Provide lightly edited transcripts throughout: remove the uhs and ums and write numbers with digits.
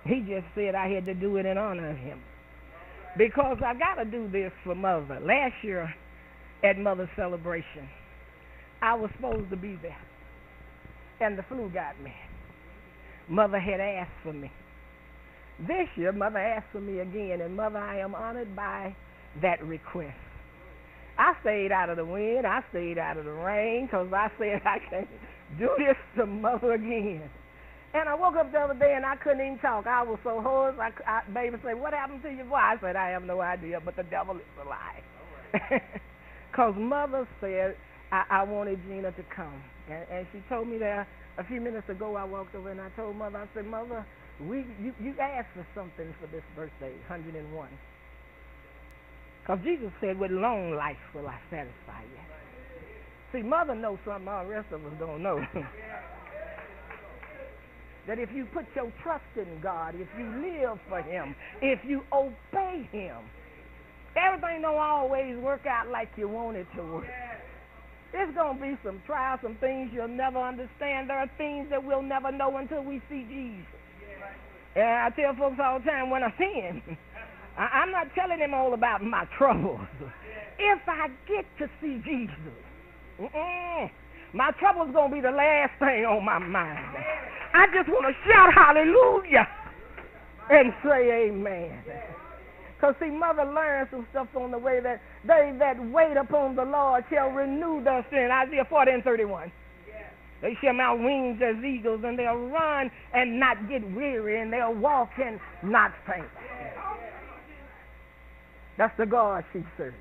He just said I had to do it in honor of him. Because I got to do this for Mother. Last year at Mother's celebration, I was supposed to be there. And the flu got me. Mother had asked for me. This year, Mother asked for me again. And Mother, I am honored by that request. I stayed out of the wind. I stayed out of the rain because I said I can't do this to Mother again. And I woke up the other day and I couldn't even talk. I was so hoarse. Baby said, what happened to your voice? I said, I have no idea, but the devil is a lie. Because Mother said I wanted Gina to come. And she told me that a few minutes ago. I walked over and I told Mother, I said, Mother, you asked for something for this birthday, 101. Because Jesus said, with long life will I satisfy you. See, Mother knows something all the rest of us don't know. That if you put your trust in God, if you live for him, if you obey him, everything don't always work out like you want it to work. There's going to be some trials, some things you'll never understand. There are things that we'll never know until we see Jesus. And I tell folks all the time, when I see him, I'm not telling him all about my troubles. If I get to see Jesus, my trouble's going to be the last thing on my mind. I just want to shout hallelujah and say amen. Because, see, Mother learned some stuff on the way that they that wait upon the Lord shall renew their strength. Isaiah 40:31. They shall mount wings as eagles, and they'll run and not get weary, and they'll walk and not faint. That's the God she serves.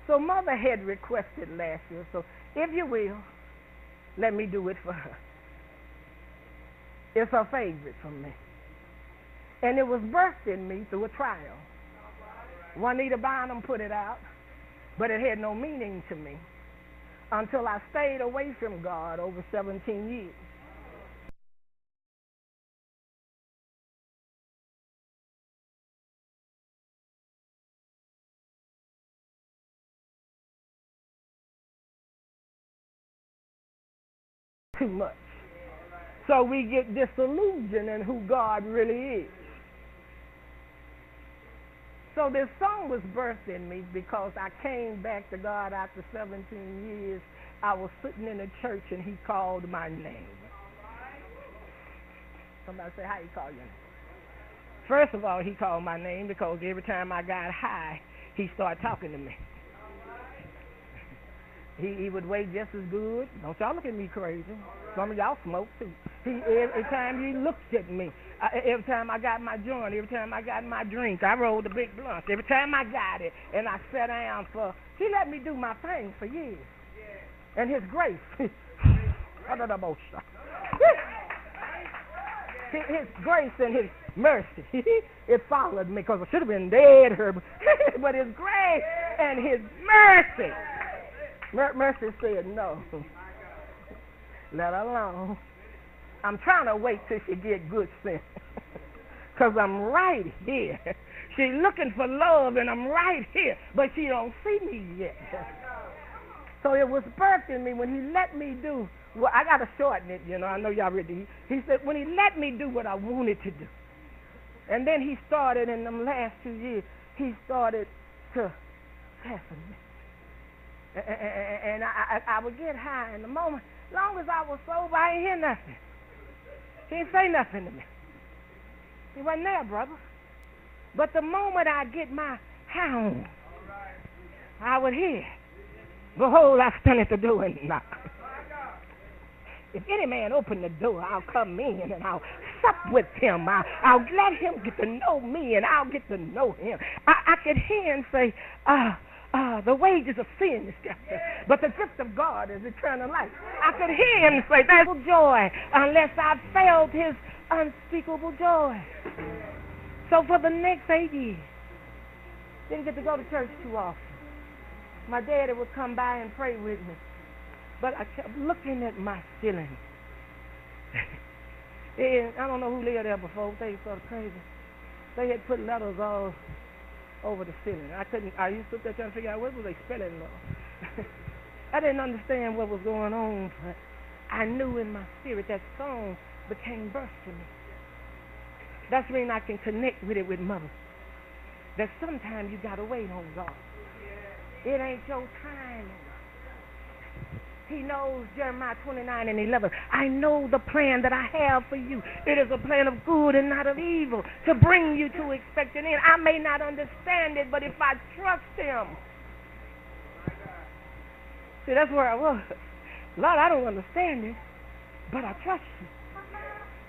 So Mother had requested last year, so if you will, let me do it for her. It's her favorite from me. And it was birthed in me through a trial. Juanita Bynum put it out, but it had no meaning to me until I stayed away from God over 17 years. Too much. So we get disillusioned in who God really is. So this song was birthed in me because I came back to God after 17 years. I was sitting in a church and he called my name. Somebody say, how he called your name? First of all, he called my name because every time I got high, he started talking to me. He would wait just as good. Don't y'all look at me crazy. Some of y'all smoke too. Every time he looked at me, every time I got my joint, every time I got my drink, I rolled a big blunt. Every time I got it, and I sat down he let me do my thing for years. And his grace, his grace and his mercy, it followed me because I should have been dead, but his grace and his mercy. Mercy said no. Let her alone. I'm trying to wait till she get good sense. Because I'm right here. She's looking for love and I'm right here. But she don't see me yet. So it was birthed in me when he let me do. Well, I got to shorten it, I know y'all ready. He said when he let me do what I wanted to do. And then he started in them last 2 years. He started to fasten me. And I would get high in the moment. Long as I was sober, I ain't hear nothing. He didn't say nothing to me. He wasn't there, brother. But the moment I get my high on, I would hear, behold, I stand at the door and knock. If any man open the door, I'll come in and I'll sup with him. I'll let him get to know me and I'll get to know him. I could hear him say, the wages of sin is death, but the gift of God is eternal life. I could hear him say, there's no joy unless I felt his unspeakable joy. So for the next 8 years, didn't get to go to church too often. My daddy would come by and pray with me, but I kept looking at my ceiling. And I don't know who lived there before. They were sort of crazy. They had put letters all over the ceiling. I used to sit there trying to figure out what was they spelling on. I didn't understand what was going on, but I knew in my spirit that song became birth to me. That's the reason I can connect with it with mother. That sometimes you got to wait on God. It ain't your time. He knows, Jeremiah 29:11. I know the plan that I have for you. It is a plan of good and not of evil, to bring you to expected end. I may not understand it, but if I trust him. See, that's where I was. Lord, I don't understand it, but I trust you.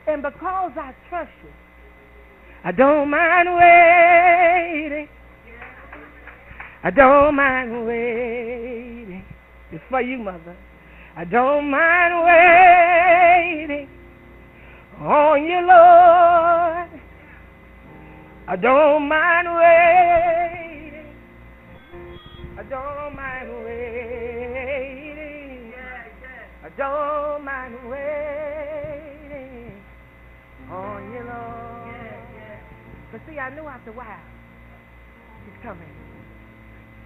And because I trust you, I don't mind waiting. I don't mind waiting. It's for you, mother. I don't mind waiting on you, Lord. I don't mind waiting. I don't mind waiting. I don't mind waiting on you, Lord. But see, I knew after a while he's coming.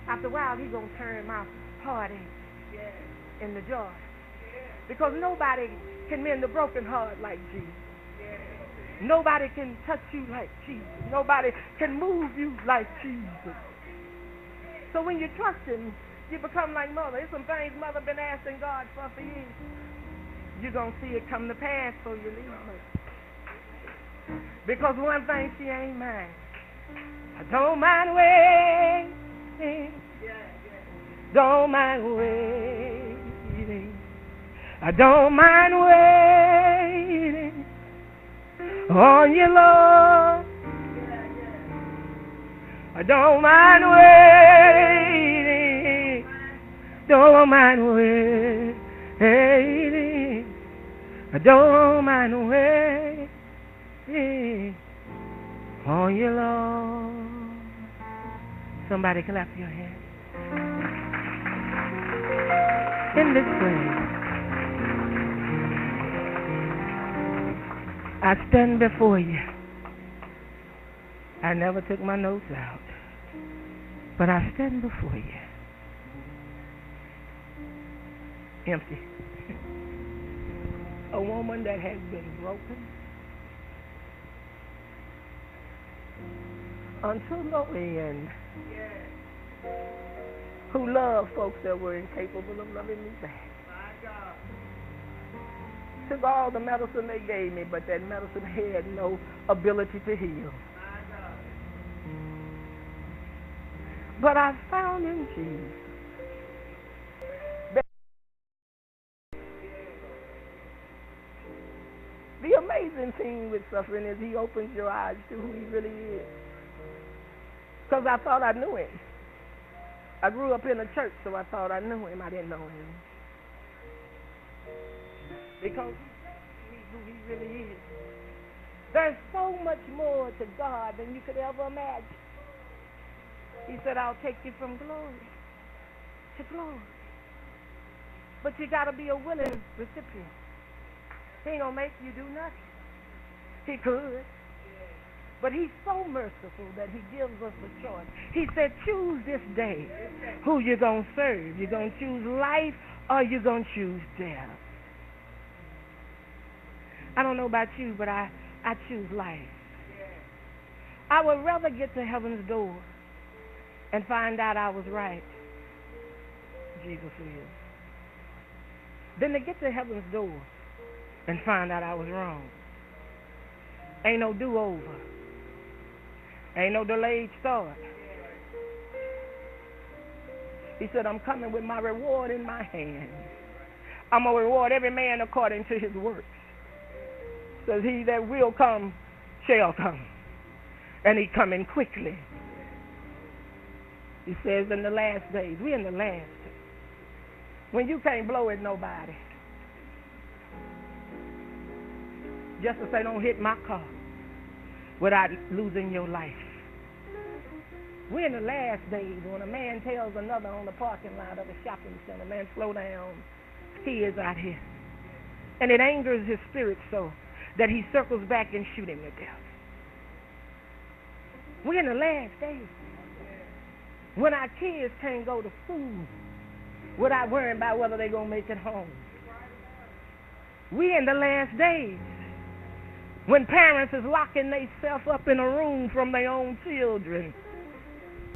After a while, he's going to turn my heartache into joy. Because nobody can mend a broken heart like Jesus. Nobody can touch you like Jesus. Nobody can move you like Jesus. So when you trust him, you become like mother. There's some things mother been asking God for years. You're going to see it come to pass before you leave her. Because one thing, she ain't mine. I don't mind waiting. Don't mind waiting. I don't mind waiting on you, Lord. I don't mind waiting. Don't mind waiting. I don't mind waiting on you, Lord. Somebody clap your hands. In this place, I stand before you. I never took my notes out, but I stand before you. Empty. A woman that has been broken unto no end. Who loved folks that were incapable of loving me back. Took all the medicine they gave me, but that medicine had no ability to heal. But I found in Jesus. The amazing thing with suffering is he opens your eyes to who he really is. Because I thought I knew him. I grew up in a church, so I thought I knew him. I didn't know him. Because he's who he really is. There's so much more to God than you could ever imagine. He said, I'll take you from glory to glory. But you got to be a willing recipient. He ain't going to make you do nothing. He could. But he's so merciful that he gives us a choice. He said, choose this day who you're going to serve. You're going to choose life or you're going to choose death. I don't know about you, but I choose life. I would rather get to heaven's door and find out I was right. Jesus is. Than to get to heaven's door and find out I was wrong. Ain't no do-over. Ain't no delayed start. He said, I'm coming with my reward in my hand. I'm going to reward every man according to his works. Says he that will come shall come. And he coming quickly. He says in the last days. We're in the last days. When you can't blow at nobody. Just to say, don't hit my car without losing your life. We're in the last days when a man tells another on the parking lot of a shopping center, man, slow down. He is out here. And it angers his spirit so that he circles back and shoot him to death. We're in the last days when our kids can't go to school without worrying about whether they're going to make it home. We're in the last days When parents is locking themselves up in a room from their own children